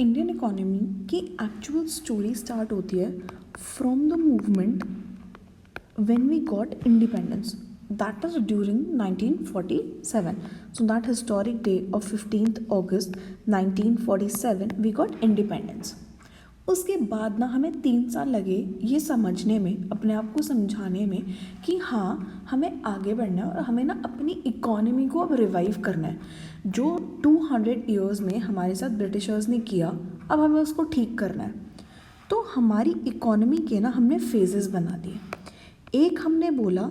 Indian economy की actual story start होती है from the movement when we got independence, that is during 1947. So that historic day of 15th August 1947 we got independence. उसके बाद ना हमें 3 साल लगे ये समझने में, अपने आप को समझाने में कि हाँ हमें आगे बढ़ना है और हमें ना अपनी इकोनॉमी को अब रिवाइव करना है। जो 200 ईयर्स में हमारे साथ ब्रिटिशर्स ने किया, अब हमें उसको ठीक करना है। तो हमारी इकोनॉमी के ना हमने फेजेस बना दिए। एक हमने बोला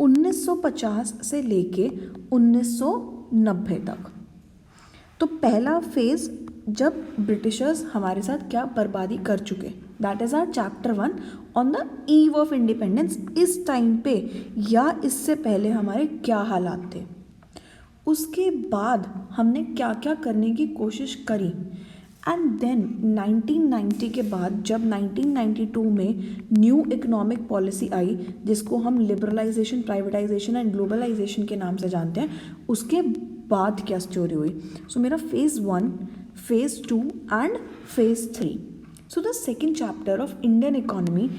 1950 से लेके 1990 तक। तो पहला फेज़ जब ब्रिटिशर्स हमारे साथ क्या बर्बादी कर चुके, that is our chapter 1 on the eve of independence. इस टाइम पे या इससे पहले हमारे क्या हालात थे, उसके बाद हमने क्या क्या करने की कोशिश करी। एंड देन 1990 के बाद जब 1992 में न्यू इकोनॉमिक पॉलिसी आई, जिसको हम लिबरलाइजेशन, प्राइवेटाइजेशन एंड ग्लोबलाइजेशन के नाम से जानते हैं, उसके बाद क्या स्टोरी हुई। सो मेरा phase 1, phase 2 and phase 3. So the second chapter of Indian economy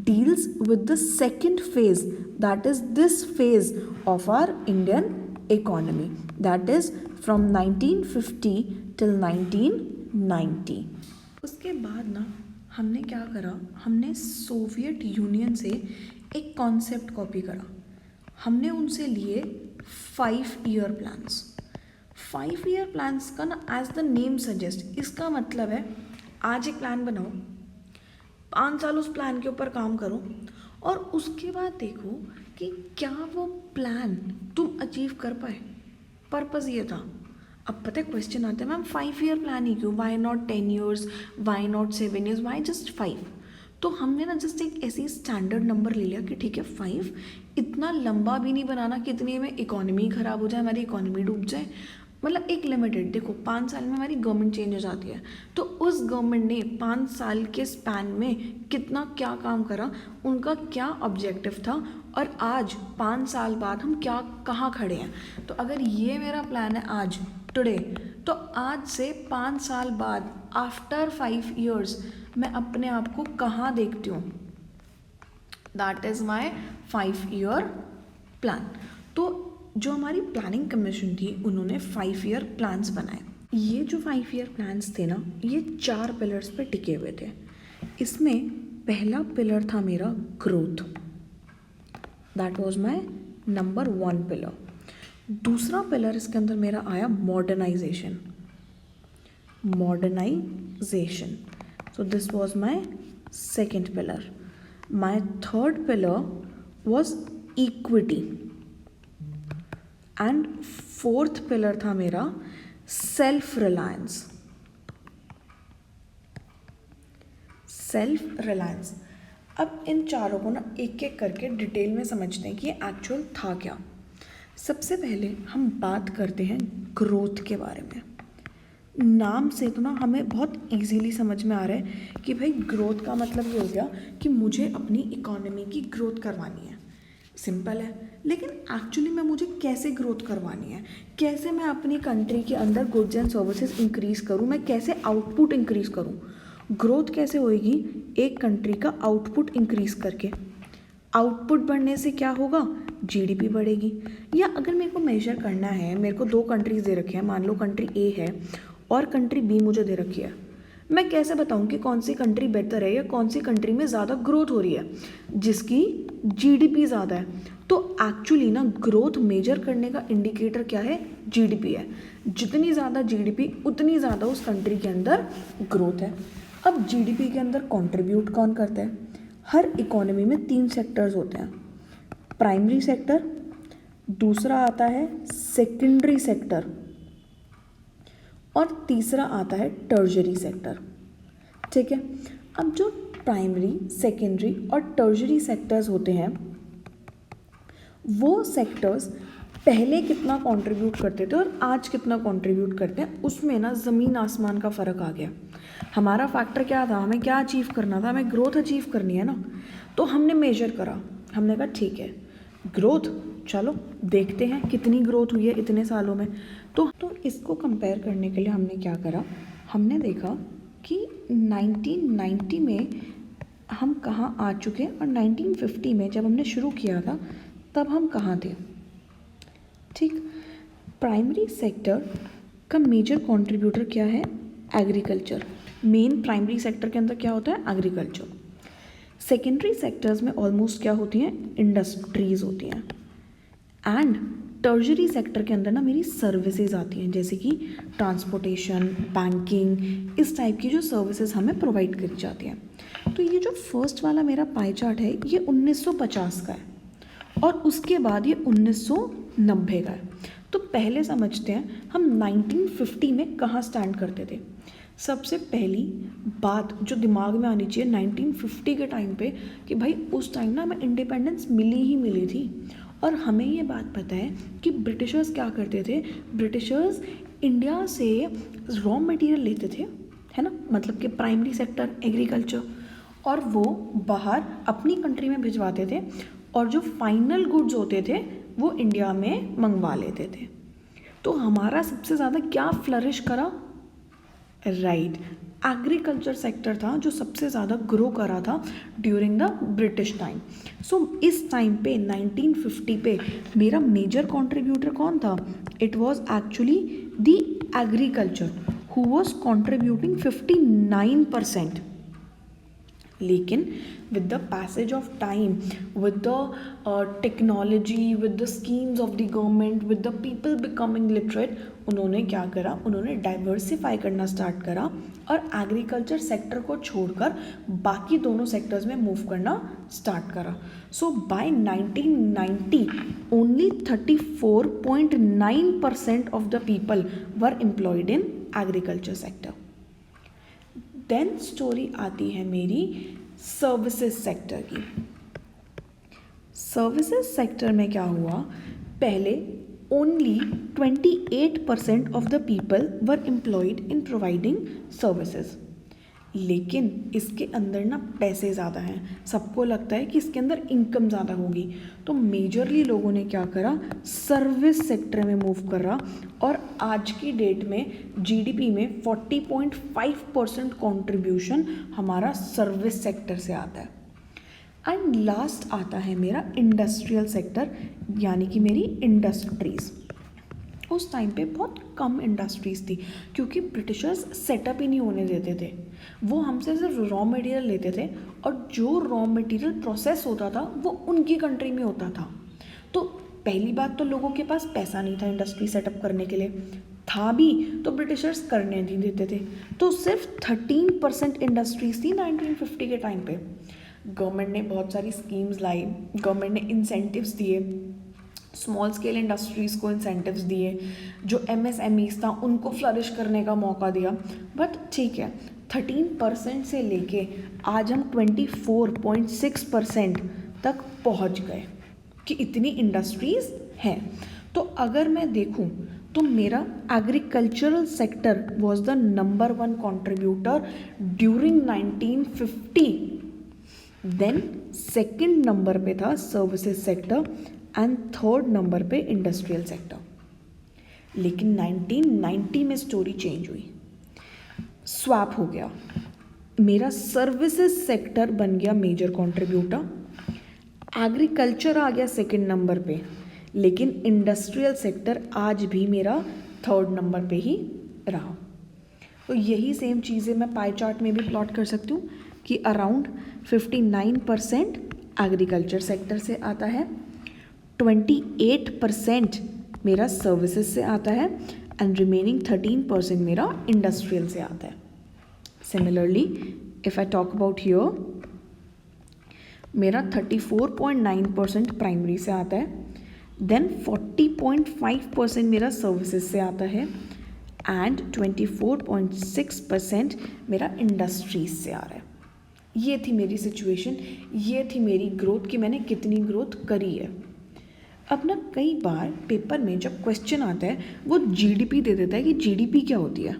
deals with the second phase, that is this phase of our Indian economy, that is from 1950 till 1990. उसके बाद ना हमने क्या करा, हमने सोवियत यूनियन से एक कॉन्सेप्ट कॉपी करा। हमने उनसे लिए 5 ईयर प्लान्स। 5 ईयर प्लान्स का ना एज द नेम सजेस्ट, इसका मतलब है आज एक प्लान बनाओ, 5 साल उस प्लान के ऊपर काम करो और उसके बाद देखो कि क्या वो प्लान तुम अचीव कर पाए। पर्पज़ ये था। अब पता है क्वेश्चन आता है, मैम 5 ईयर प्लान ही क्यों, why not 10 years, why not 7 years, why just 5। तो हमने ना जस्ट एक ऐसी स्टैंडर्ड नंबर ले लिया कि ठीक है 5, इतना लंबा भी नहीं बनाना कि इतनी में इकोनॉमी ख़राब हो जाए, हमारी इकोनॉमी डूब जाए। मतलब एक लिमिटेड, देखो 5 साल में हमारी गवर्नमेंट चेंज हो जाती है, तो उस गवर्नमेंट ने 5 साल के स्पैन में कितना क्या काम करा, उनका क्या ऑब्जेक्टिव था, और आज 5 साल बाद हम क्या कहाँ खड़े हैं। तो अगर ये मेरा प्लान है आज टुडे, तो आज से 5 साल बाद आफ्टर 5 ईयर्स मैं अपने आप को कहाँ देखती हूँ, that is my 5 year plan. तो जो हमारी प्लानिंग कमीशन थी, उन्होंने 5 ईयर प्लान्स बनाए। ये जो 5 ईयर प्लान्स थे ना, ये 4 पिलर्स पे टिके हुए थे। इसमें पहला पिलर था मेरा growth, that was my number 1 pillar. दूसरा पिलर इसके अंदर मेरा आया modernisation, so this was my second pillar. My third pillar was equity and fourth pillar था मेरा सेल्फ रिलायंस। अब इन चारों को ना एक एक करके डिटेल में समझते हैं कि ये एक्चुअल था क्या। सबसे पहले हम बात करते हैं ग्रोथ के बारे में। नाम से तो ना हमें बहुत इजीली समझ में आ रहा है कि भाई ग्रोथ का मतलब ये हो गया कि मुझे अपनी इकोनॉमी की ग्रोथ करवानी है। सिंपल है, लेकिन एक्चुअली में मुझे कैसे ग्रोथ करवानी है, कैसे मैं अपनी कंट्री के अंदर गुड्स एंड सर्विसेज इंक्रीज़ करूँ, मैं कैसे आउटपुट इंक्रीज़ करूँ। ग्रोथ कैसे होएगी, एक कंट्री का आउटपुट इंक्रीज़ करके। आउटपुट बढ़ने से क्या होगा, जीडीपी बढ़ेगी। या अगर मेरे को मेजर करना है, मेरे को 2 कंट्रीज़ दे रखे हैं, मान लो कंट्री ए है और कंट्री बी मुझे दे रखी है, मैं कैसे बताऊं कि कौन सी कंट्री बेहतर है या कौन सी कंट्री में ज़्यादा ग्रोथ हो रही है, जिसकी जीडीपी ज़्यादा है। तो एक्चुअली ना ग्रोथ मेजर करने का इंडिकेटर क्या है, जीडीपी है। जितनी ज़्यादा जीडीपी उतनी ज़्यादा उस कंट्री के अंदर ग्रोथ है। अब जीडीपी के अंदर कंट्रीब्यूट कौन करता है, हर इकोनॉमी में 3 सेक्टर्स होते हैं। प्राइमरी सेक्टर, दूसरा आता है सेकेंडरी सेक्टर और तीसरा आता है टर्शरी सेक्टर। ठीक है, अब जो प्राइमरी, सेकेंडरी और टर्शरी सेक्टर्स होते हैं, वो सेक्टर्स पहले कितना कंट्रीब्यूट करते थे और आज कितना कंट्रीब्यूट करते हैं, उसमें ना ज़मीन आसमान का फ़र्क आ गया। हमारा फैक्टर क्या था, हमें क्या अचीव करना था, हमें ग्रोथ अचीव करनी है ना। तो हमने मेजर करा, हमने कहा ठीक है ग्रोथ, चलो देखते हैं कितनी ग्रोथ हुई है इतने सालों में। तो इसको कंपेयर करने के लिए हमने क्या करा, हमने देखा कि 1990 में हम कहाँ आ चुके हैं और 1950 में जब हमने शुरू किया था तब हम कहाँ थे। ठीक, प्राइमरी सेक्टर का मेजर कंट्रीब्यूटर क्या है? एग्रीकल्चर। मेन प्राइमरी सेक्टर के अंदर क्या होता है? एग्रीकल्चर। सेकेंडरी सेक्टर्स में ऑलमोस्ट क्या होती हैं? इंडस्ट्रीज होती हैं। एंड टर्जरी सेक्टर के अंदर ना मेरी सर्विसेज आती हैं, जैसे कि ट्रांसपोर्टेशन, बैंकिंग, इस टाइप की जो सर्विसेज हमें प्रोवाइड करी जाती हैं। तो ये जो फर्स्ट वाला मेरा पाई चार्ट है ये 1950 का है और उसके बाद ये 1990 का है। तो पहले समझते हैं हम 1950 में कहाँ स्टैंड करते थे। सबसे पहली बात जो दिमाग में आनी चाहिए 1950 के टाइम पे कि भाई उस टाइम ना हमें इंडिपेंडेंस मिली थी और हमें ये बात पता है कि ब्रिटिशर्स क्या करते थे। ब्रिटिशर्स इंडिया से रॉ मटेरियल लेते थे, है ना, मतलब कि प्राइमरी सेक्टर एग्रीकल्चर, और वो बाहर अपनी कंट्री में भिजवाते थे और जो फाइनल गुड्स होते थे वो इंडिया में मंगवा लेते थे। तो हमारा सबसे ज़्यादा क्या फ्लरिश करा? राइट, एग्रीकल्चर सेक्टर था जो सबसे ज़्यादा ग्रो करा था ड्यूरिंग द ब्रिटिश टाइम। सो इस टाइम पे 1950 पे मेरा मेजर कंट्रीब्यूटर कौन था? It was actually the agriculture who was contributing 59%। लेकिन with the passage of time, with the technology, with the schemes of the government, with the people becoming literate, उन्होंने क्या करा? उन्होंने डाइवर्सिफाई करना स्टार्ट करा और एग्रीकल्चर सेक्टर को छोड़कर बाकी दोनों सेक्टर्स में मूव करना स्टार्ट करा। So by 1990 only 34.9% of the people were employed in agriculture sector. Then story आती है मेरी सर्विसेज सेक्टर की। सर्विसेज सेक्टर में क्या हुआ? पहले only 28% of the people were employed in providing services, लेकिन इसके अंदर ना पैसे ज़्यादा हैं, सबको लगता है कि इसके अंदर इनकम ज़्यादा होगी, तो मेजरली लोगों ने क्या करा? सर्विस सेक्टर में मूव करा और आज की डेट में जीडीपी में 40.5% कंट्रीब्यूशन हमारा सर्विस सेक्टर से आता है। एंड लास्ट आता है मेरा इंडस्ट्रियल सेक्टर, यानी कि मेरी इंडस्ट्रीज़। उस टाइम पे बहुत कम इंडस्ट्रीज़ थी क्योंकि ब्रिटिशर्स सेटअप ही नहीं होने देते थे। वो हमसे सिर्फ रॉ मटेरियल लेते थे और जो रॉ मटेरियल प्रोसेस होता था वो उनकी कंट्री में होता था। तो पहली बात तो लोगों के पास पैसा नहीं था इंडस्ट्री सेटअप करने के लिए, था भी तो ब्रिटिशर्स करने नहीं देते थे। तो सिर्फ 13% इंडस्ट्रीज़ थी 1950 के टाइम पे। गवर्नमेंट ने बहुत सारी स्कीम्स लाई, गवर्नमेंट ने इंसेंटिव्स दिए, स्मॉल स्केल इंडस्ट्रीज़ को इंसेंटिव्स दिए, जो एमएसएमईज था उनको फ्लरिश करने का मौका दिया। बट ठीक है, 13% से लेके आज हम 24.6% तक पहुंच गए कि इतनी इंडस्ट्रीज़ हैं। तो अगर मैं देखूं तो मेरा agricultural sector was the number 1 contributor during 1950। Then second number पे था services sector and third number पे इंडस्ट्रियल सेक्टर। लेकिन 1990 में स्टोरी चेंज हुई, स्वैप हो गया। मेरा सर्विसेज सेक्टर बन गया मेजर कंट्रीब्यूटर, एग्रीकल्चर आ गया सेकंड नंबर पे, लेकिन इंडस्ट्रियल सेक्टर आज भी मेरा थर्ड नंबर पे ही रहा। तो यही सेम चीज़ें मैं पाई चार्ट में भी प्लॉट कर सकती हूँ कि अराउंड 59% एग्रीकल्चर सेक्टर से आता है, 28% मेरा सर्विसेज से आता है एंड रिमेनिंग 13% मेरा इंडस्ट्रियल से आता है। Similarly if I talk about here, मेरा 34.9% प्राइमरी से आता है, देन 40.5% मेरा सर्विसेज से आता है एंड 24.6% मेरा इंडस्ट्रीज से आ रहा है। ये थी मेरी सिचुएशन, ये थी मेरी ग्रोथ कि मैंने कितनी ग्रोथ करी है। अब ना कई बार पेपर में जब क्वेश्चन आता है वो जीडीपी दे देता है कि जीडीपी क्या होती है।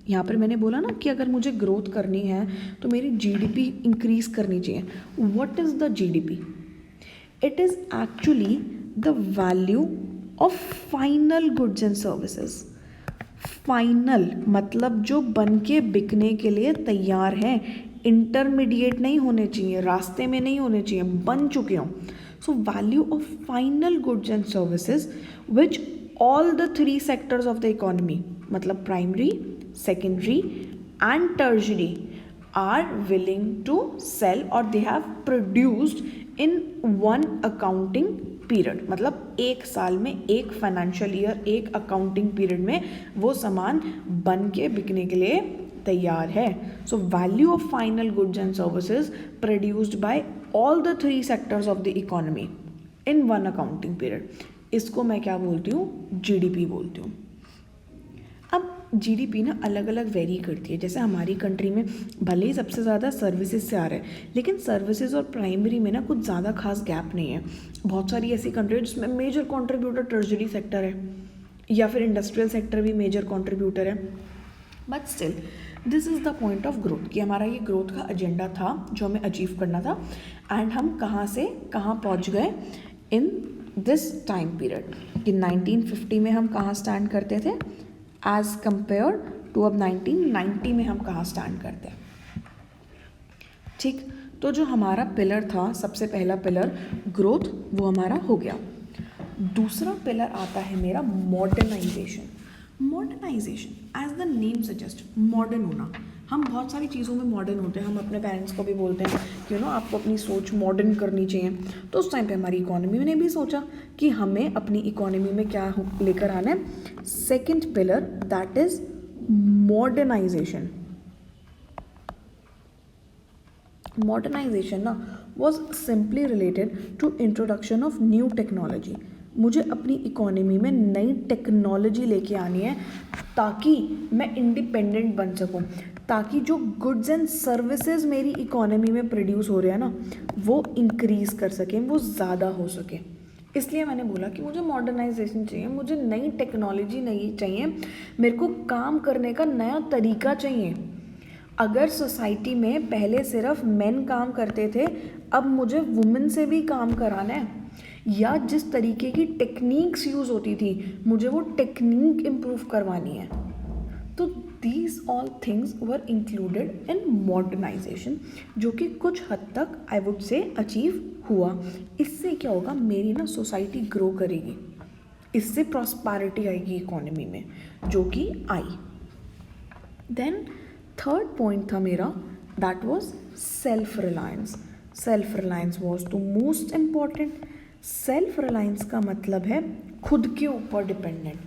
यहाँ पर मैंने बोला ना कि अगर मुझे ग्रोथ करनी है तो मेरी जीडीपी इंक्रीज़ करनी चाहिए। What is the GDP? It is actually the value of final goods and services. Final मतलब जो बन के बिकने के लिए तैयार हैं, इंटरमीडिएट नहीं होने चाहिए, रास्ते में नहीं होने चाहिए, बन चुके हों. So value of final goods and services which all the three sectors of the economy, मतलब primary, secondary and tertiary, are willing to sell or they have produced in one accounting period. मतलब एक साल में, एक financial year, एक accounting period में वो सामान बन के बिकने के लिए तैयार है. सो value of final goods and services produced by all the three sectors of the economy in one accounting period, इसको मैं क्या बोलती हूँ, जीडीपी बोलती हूँ. अब जीडीपी ना अलग अलग वेरी करती है. जैसे हमारी कंट्री में भले ही सबसे ज़्यादा सर्विसेज से आ रहा है, लेकिन सर्विसेज और प्राइमरी में ना कुछ ज़्यादा खास गैप नहीं है. बहुत सारी ऐसी कंट्री है जिसमें मेजर कंट्रीब्यूटर टर्शरी सेक्टर है, या फिर इंडस्ट्रियल सेक्टर भी मेजर कंट्रीब्यूटर है. But still this is the point of growth, कि हमारा ये ग्रोथ का एजेंडा था जो हमें अचीव करना था, एंड हम कहाँ से कहाँ पहुँच गए इन दिस टाइम पीरियड. कि 1950 में हम कहाँ स्टैंड करते थे एज कंपेयर टू अब 1990 में हम कहाँ स्टैंड करते हैं. ठीक, तो जो हमारा पिलर था, सबसे पहला पिलर ग्रोथ, वो हमारा हो गया. दूसरा पिलर आता है मेरा modernisation. Modernisation as the name suggest, modern होना. हम बहुत सारी चीज़ों में मॉडर्न होते हैं. हम अपने पेरेंट्स को भी बोलते हैं कि आपको अपनी सोच मॉडर्न करनी चाहिए. तो उस टाइम पे हमारी इकोनॉमी ने भी सोचा कि हमें अपनी इकोनॉमी में क्या लेकर आना है. Second pillar that is modernisation. Modernisation ना was simply related to introduction of new technology. मुझे अपनी इकोनॉमी में नई टेक्नोलॉजी लेके आनी है ताकि मैं इंडिपेंडेंट बन सकूं, ताकि जो गुड्स एंड सर्विसेज मेरी इकोनॉमी में प्रोड्यूस हो रहे हैं ना, वो इंक्रीज़ कर सकें, वो ज़्यादा हो सके. इसलिए मैंने बोला कि मुझे मॉडर्नाइजेशन चाहिए, मुझे नई टेक्नोलॉजी नहीं चाहिए, मेरे को काम करने का नया तरीका चाहिए. अगर सोसाइटी में पहले सिर्फ मेन काम करते थे, अब मुझे वुमेन से भी काम कराना है, या जिस तरीके की टेक्निक्स यूज़ होती थी मुझे वो टेक्निक इम्प्रूव करवानी है. तो these all things were included in modernisation, जो कि कुछ हद तक आई वुड से अचीव हुआ. इससे क्या होगा, मेरी ना सोसाइटी ग्रो करेगी, इससे प्रॉस्पेरिटी आएगी इकोनॉमी में, जो कि आई. देन थर्ड पॉइंट था मेरा, that was self reliance. Self reliance was the most important. Self reliance का मतलब है खुद के ऊपर डिपेंडेंट.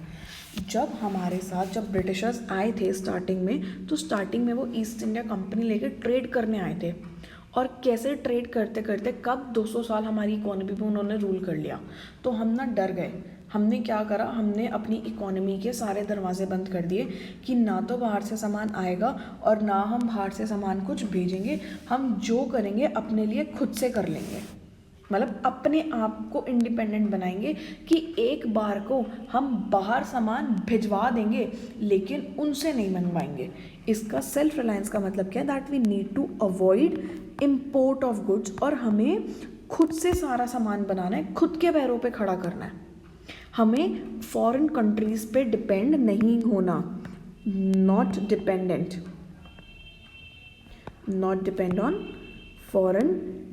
जब ब्रिटिशर्स आए थे स्टार्टिंग में, तो स्टार्टिंग में वो ईस्ट इंडिया कंपनी लेकर ट्रेड करने आए थे, और कैसे ट्रेड करते करते कब 200 साल हमारी इकोनॉमी पे उन्होंने रूल कर लिया. तो हम ना डर गए. हमने क्या करा, हमने अपनी इकोनॉमी के सारे दरवाजे बंद कर दिए कि ना तो बाहर से सामान आएगा और ना हम बाहर से सामान कुछ भेजेंगे. हम जो करेंगे अपने लिए खुद से कर लेंगे, मतलब अपने आप को इंडिपेंडेंट बनाएंगे कि एक बार को हम बाहर सामान भिजवा देंगे लेकिन उनसे नहीं मंगवाएंगे. इसका सेल्फ रिलायंस का मतलब क्या है, that we need to avoid import of goods, और हमें खुद से सारा सामान बनाना है, खुद के पैरों पे खड़ा करना है. हमें फॉरेन कंट्रीज़ पे डिपेंड नहीं होना. Not depend on foreign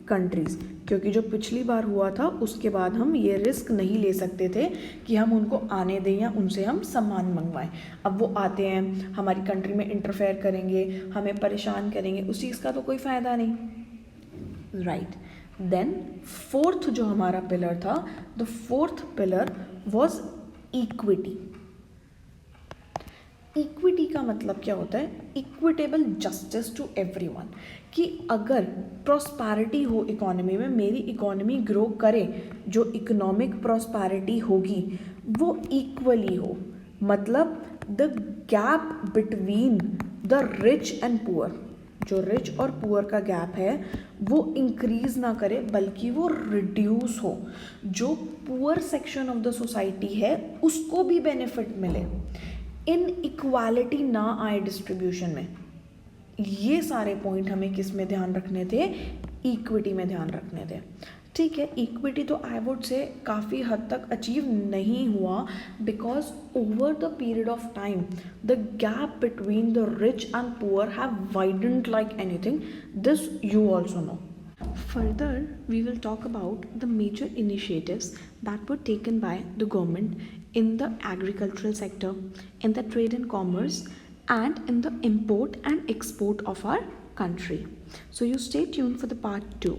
countries, क्योंकि जो पिछली बार हुआ था उसके बाद हम ये रिस्क नहीं ले सकते थे कि हम उनको आने दें या उनसे हम सामान मंगवाएं. अब वो आते हैं, हमारी कंट्री में इंटरफेयर करेंगे, हमें परेशान करेंगे, उस चीज़ का तो कोई फ़ायदा नहीं. राइट. देन फोर्थ जो हमारा पिलर था, the fourth pillar was equity. Equity का मतलब क्या होता है, इक्विटेबल जस्टिस टू एवरीवन. कि अगर प्रॉस्पेरिटी हो इकोनॉमी में, मेरी इकोनॉमी ग्रो करे, जो इकोनॉमिक प्रॉस्पेरिटी होगी वो इक्वली हो, मतलब the gap between the rich and poor, जो रिच और पुअर का गैप है वो इंक्रीज़ ना करे बल्कि वो रिड्यूस हो. जो poor section of the society है उसको भी बेनिफिट मिले, इनइक्वालिटी ना आए डिस्ट्रीब्यूशन में. ये सारे पॉइंट हमें किस में ध्यान रखने थे, इक्विटी में ध्यान रखने थे. ठीक है, इक्विटी तो आई वुड से काफ़ी हद तक अचीव नहीं हुआ, because over the period of time the gap between the rich and poor have widened like anything. This you also know. Further, we will talk about the major initiatives that were taken by the government in the agricultural sector, in the trade and commerce, and in the import and export of our country. So, you stay tuned for the part 2.